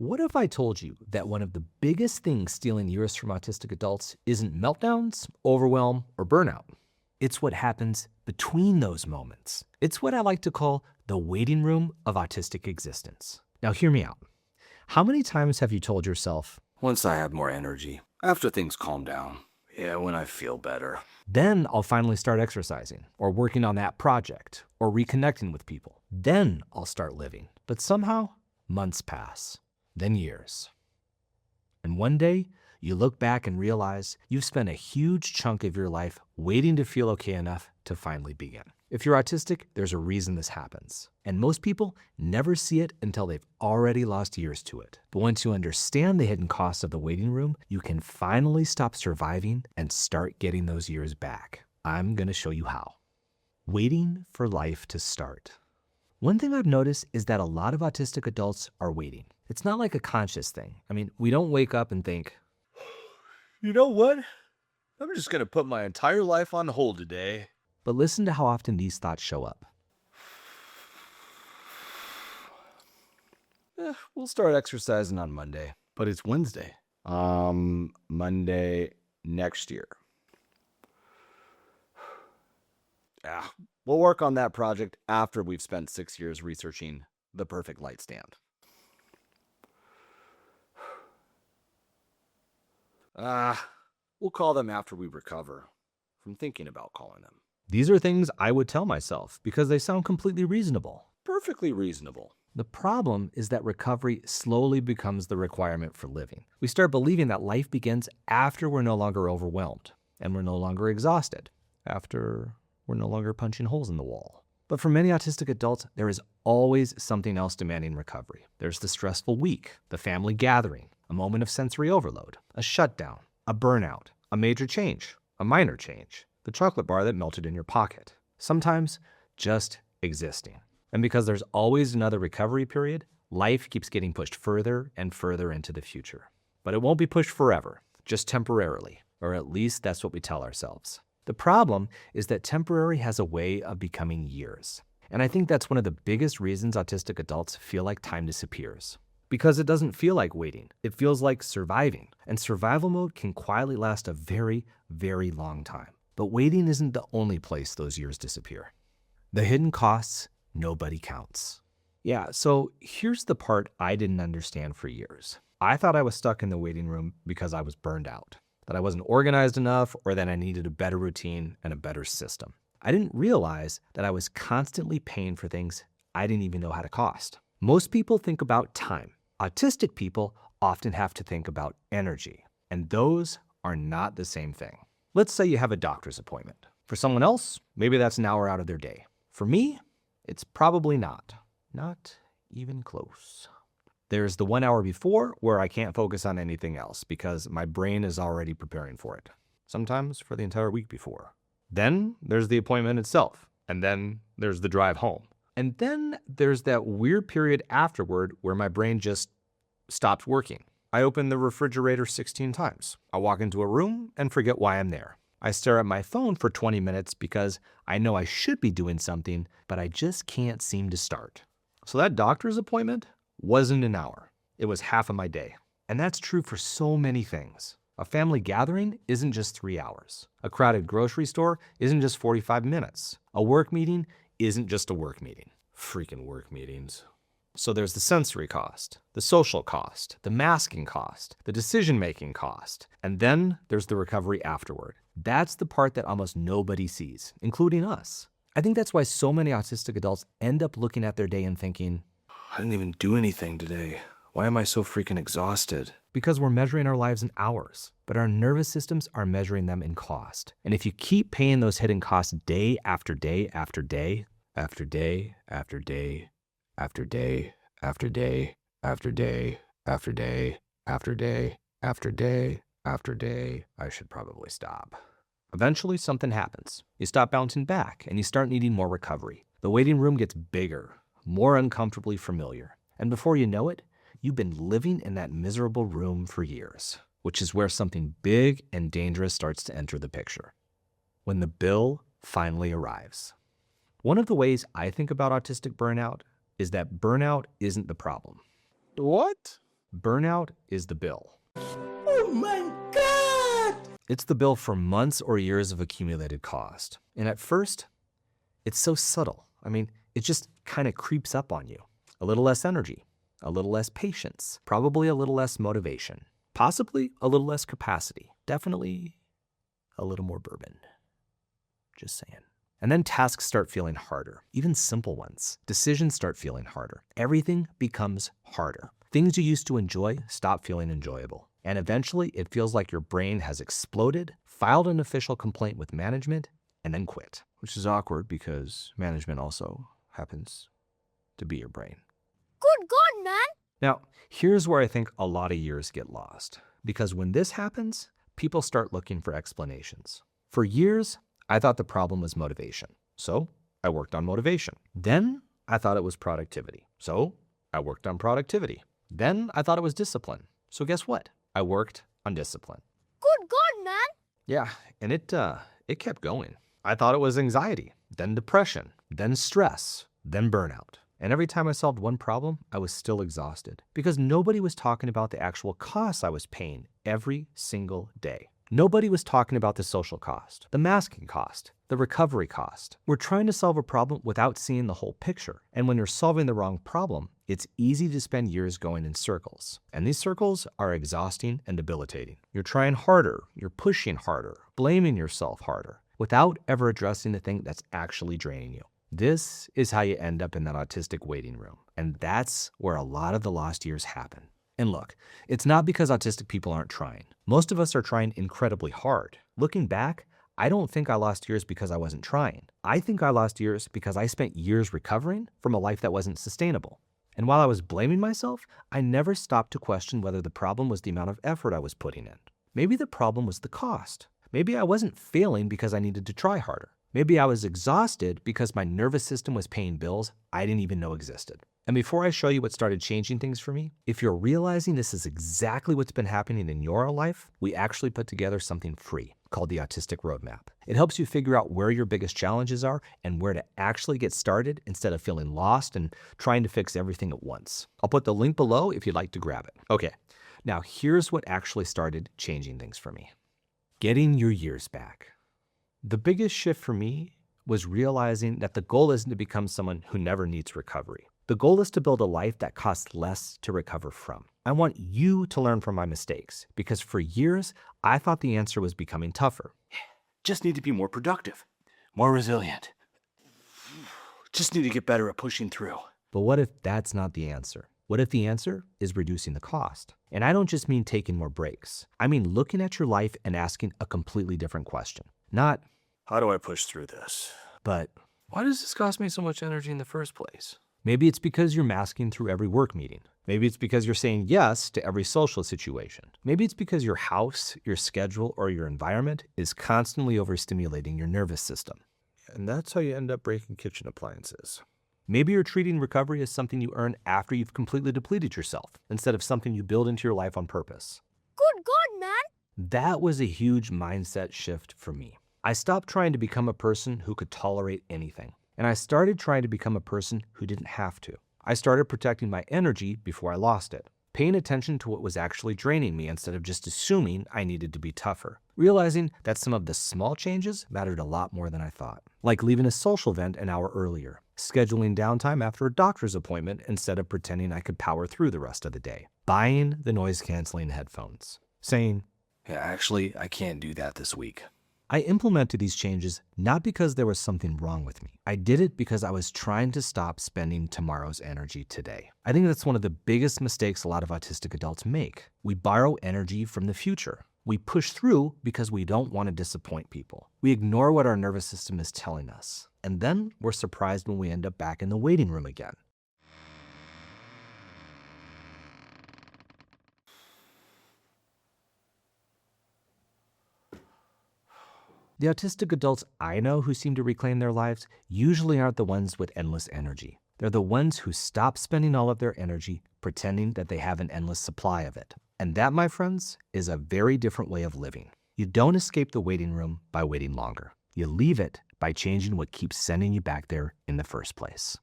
What if I told you that one of the biggest things stealing years from autistic adults isn't meltdowns, overwhelm, or burnout? It's what happens between those moments. It's what I like to call the waiting room of autistic existence. Now, hear me out. How many times have you told yourself, Once I have more energy, after things calm down, when I feel better. then I'll finally start exercising, or working on that project, or reconnecting with people. Then I'll start living. But somehow, months pass, then years. And one day, you look back and realize you've spent a huge chunk of your life waiting to feel okay enough to finally begin. If you're autistic, there's a reason this happens. And most people never see it until they've already lost years to it. But once you understand the hidden costs of the waiting room, you can finally stop surviving and start getting those years back. I'm going to show you how. Waiting for life to start. One thing I've noticed is that a lot of autistic adults are waiting. It's not like a conscious thing. I mean, we don't wake up and think, You know what? I'm just going to put my entire life on hold today. but listen to how often these thoughts show up. We'll start exercising on Monday. But it's Wednesday. Monday next year. We'll work on that project after we've spent 6 years researching the perfect light stand. We'll call them after we recover from thinking about calling them. These are things I would tell myself because they sound completely reasonable. Perfectly reasonable. The problem is that recovery slowly becomes the requirement for living. We start believing that life begins after we're no longer overwhelmed and we're no longer exhausted, after we're no longer punching holes in the wall. But for many autistic adults, there is always something else demanding recovery. There's the stressful week, the family gathering, a moment of sensory overload, a shutdown, a burnout, a major change, a minor change, the chocolate bar that melted in your pocket. Sometimes just existing. And because there's always another recovery period, life keeps getting pushed further and further into the future. But it won't be pushed forever, just temporarily, or at least that's what we tell ourselves. The problem is that temporary has a way of becoming years. And I think that's one of the biggest reasons autistic adults feel like time disappears. Because it doesn't feel like waiting. It feels like surviving. And survival mode can quietly last a very, very long time. But waiting isn't the only place those years disappear. The hidden costs, nobody counts. Yeah, so here's the part I didn't understand for years. I thought I was stuck in the waiting room because I was burned out, that I wasn't organized enough, or that I needed a better routine and a better system. I didn't realize that I was constantly paying for things I didn't even know how to cost. Most people think about time. Autistic people often have to think about energy, and those are not the same thing. Let's say you have a doctor's appointment. For someone else, maybe that's an hour out of their day. For me, it's probably not. Not even close. There's the 1 hour before where I can't focus on anything else because my brain is already preparing for it. Sometimes for the entire week before. Then there's the appointment itself. And then there's the drive home. And then there's that weird period afterward where my brain just stops working. I open the refrigerator 16 times. I walk into a room and forget why I'm there. I stare at my phone for 20 minutes because I know I should be doing something, but I just can't seem to start. So that doctor's appointment wasn't an hour. It was half of my day. And that's true for so many things. A family gathering isn't just 3 hours. A crowded grocery store isn't just 45 minutes. A work meeting isn't just a work meeting. Freaking work meetings. So there's the sensory cost, the social cost, the masking cost, the decision-making cost, and then there's the recovery afterward. That's the part that almost nobody sees, including us. I think that's why so many autistic adults end up looking at their day and thinking, I didn't even do anything today. Why am I so freaking exhausted? because we're measuring our lives in hours, but our nervous systems are measuring them in cost. And if you keep paying those hidden costs day after day after day, after day after day, after day after day after day after day after day after day after day, I should probably stop. Eventually something happens. You stop bouncing back and you start needing more recovery. The waiting room gets bigger, more uncomfortably familiar. And before you know it, you've been living in that miserable room for years, which is where something big and dangerous starts to enter the picture. When the bill finally arrives. One of the ways I think about autistic burnout is that burnout isn't the problem. What? Burnout is the bill. Oh my God! It's the bill for months or years of accumulated cost. And at first, it's so subtle. I mean, it just kind of creeps up on you. A little less energy, a little less patience, probably a little less motivation, possibly a little less capacity, definitely a little more bourbon. Just saying. And then tasks start feeling harder, even simple ones. Decisions start feeling harder. Everything becomes harder. Things you used to enjoy stop feeling enjoyable. And eventually, it feels like your brain has exploded, filed an official complaint with management, and then quit. Which is awkward because management also happens to be your brain. Good God, man! Now, here's where I think a lot of years get lost. Because when this happens, people start looking for explanations. For years, I thought the problem was motivation. So I worked on motivation. Then I thought it was productivity. So I worked on productivity. Then I thought it was discipline. So guess what? I worked on discipline. Good God, man! Yeah, and it kept going. I thought it was anxiety, then depression, then stress, then burnout. And every time I solved one problem, I was still exhausted because nobody was talking about the actual costs I was paying every single day. Nobody was talking about the social cost, the masking cost, the recovery cost. We're trying to solve a problem without seeing the whole picture. And when you're solving the wrong problem, it's easy to spend years going in circles. And these circles are exhausting and debilitating. You're trying harder, you're pushing harder, blaming yourself harder, without ever addressing the thing that's actually draining you. This is how you end up in that autistic waiting room. And that's where a lot of the lost years happen. And look, it's not because autistic people aren't trying. Most of us are trying incredibly hard. Looking back, I don't think I lost years because I wasn't trying. I think I lost years because I spent years recovering from a life that wasn't sustainable. And while I was blaming myself, I never stopped to question whether the problem was the amount of effort I was putting in. Maybe the problem was the cost. Maybe I wasn't failing because I needed to try harder. Maybe I was exhausted because my nervous system was paying bills I didn't even know existed. And before I show you what started changing things for me, if you're realizing this is exactly what's been happening in your life, we actually put together something free called the Autistic Roadmap. It helps you figure out where your biggest challenges are and where to actually get started instead of feeling lost and trying to fix everything at once. I'll put the link below if you'd like to grab it. Okay, now here's what actually started changing things for me. Getting your years back. The biggest shift for me was realizing that the goal isn't to become someone who never needs recovery. The goal is to build a life that costs less to recover from. I want you to learn from my mistakes because for years, I thought the answer was becoming tougher. Just need to be more productive, more resilient. Just need to get better at pushing through. But what if that's not the answer? What if the answer is reducing the cost? And I don't just mean taking more breaks. I mean looking at your life and asking a completely different question. Not, how do I push through this? but Why does this cost me so much energy in the first place? maybe it's because you're masking through every work meeting. Maybe it's because you're saying yes to every social situation. Maybe it's because your house, your schedule, or your environment is constantly overstimulating your nervous system. And that's how you end up breaking kitchen appliances. Maybe you're treating recovery as something you earn after you've completely depleted yourself, instead of something you build into your life on purpose. Good God, man! That was a huge mindset shift for me. I stopped trying to become a person who could tolerate anything, and I started trying to become a person who didn't have to. I started protecting my energy before I lost it, paying attention to what was actually draining me instead of just assuming I needed to be tougher, realizing that some of the small changes mattered a lot more than I thought, like leaving a social event an hour earlier, scheduling downtime after a doctor's appointment instead of pretending I could power through the rest of the day, buying the noise-canceling headphones, saying, Yeah, actually, I can't do that this week. I implemented these changes not because there was something wrong with me. I did it because I was trying to stop spending tomorrow's energy today. I think that's one of the biggest mistakes a lot of autistic adults make. We borrow energy from the future. We push through because we don't want to disappoint people. We ignore what our nervous system is telling us. And then we're surprised when we end up back in the waiting room again. The autistic adults I know who seem to reclaim their lives usually aren't the ones with endless energy. They're the ones who stop spending all of their energy pretending that they have an endless supply of it. And that, my friends, is a very different way of living. You don't escape the waiting room by waiting longer. You leave it by changing what keeps sending you back there in the first place.